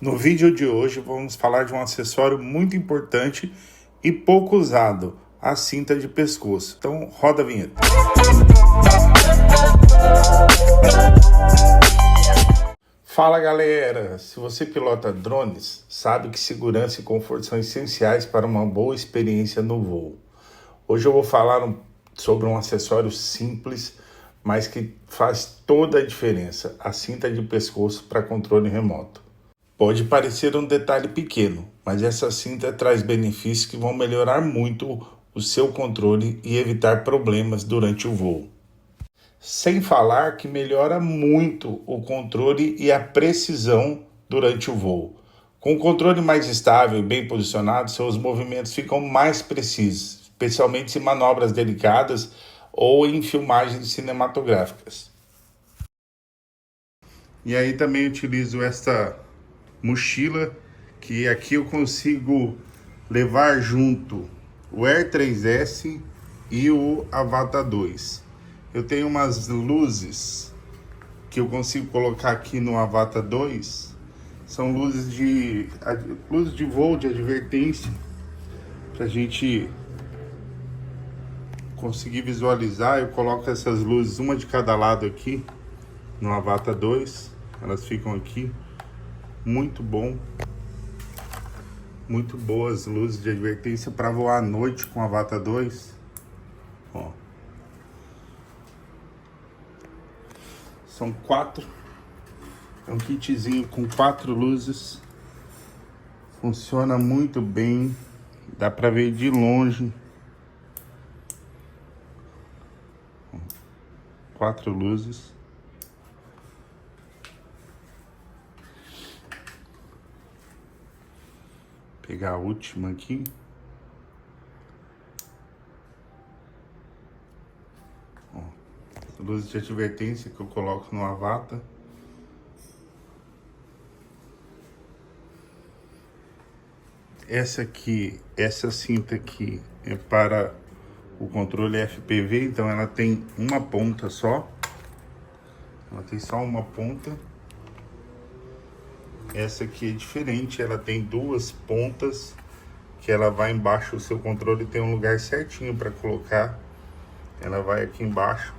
No vídeo de hoje vamos falar de um acessório muito importante e pouco usado, a cinta de pescoço. Então roda a vinheta. Fala galera, se você pilota drones, sabe que segurança e conforto são essenciais para uma boa experiência no voo. Hoje eu vou falar sobre um acessório simples, mas que faz toda a diferença, a cinta de pescoço para controle remoto. Pode parecer um detalhe pequeno, mas essa cinta traz benefícios que vão melhorar muito o seu controle e evitar problemas durante o voo. Sem falar que melhora muito o controle e a precisão durante o voo. Com o controle mais estável e bem posicionado, seus movimentos ficam mais precisos, especialmente em manobras delicadas ou em filmagens cinematográficas. E aí também utilizo esta mochila, que aqui eu consigo levar junto o Air 3S e o Avata 2. Eu tenho umas luzes que eu consigo colocar aqui no Avata 2. São luzes de voo, de advertência, para a gente conseguir visualizar. Eu coloco essas luzes, uma de cada lado aqui no Avata 2. Elas ficam aqui. Muito bom. Muito boas luzes de advertência para voar à noite com a Avata 2. Ó. São 4. É um kitzinho com 4 luzes. Funciona muito bem. Dá para ver de longe. 4 luzes. Pegar a última aqui. Ó, luz de advertência que eu coloco no Avata. Essa cinta aqui é para o controle FPV, então ela tem uma ponta só. Ela tem só uma ponta. Essa aqui é diferente, ela tem 2 pontas, que ela vai embaixo. O seu controle tem um lugar certinho para colocar. Ela vai aqui embaixo.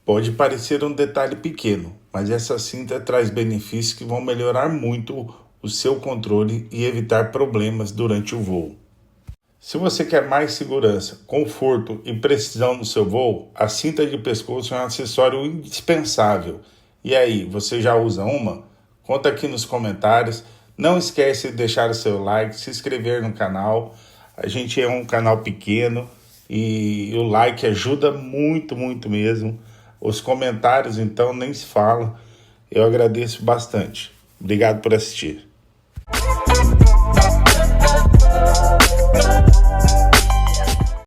Pode parecer um detalhe pequeno, mas essa cinta traz benefícios que vão melhorar muito o seu controle e evitar problemas durante o voo. Se você quer mais segurança, conforto e precisão no seu voo, a cinta de pescoço é um acessório indispensável. E aí, você já usa uma? Conta aqui nos comentários. Não esquece de deixar o seu like, se inscrever no canal. A gente é um canal pequeno e o like ajuda muito, muito mesmo. Os comentários, então, nem se fala. Eu agradeço bastante. Obrigado por assistir.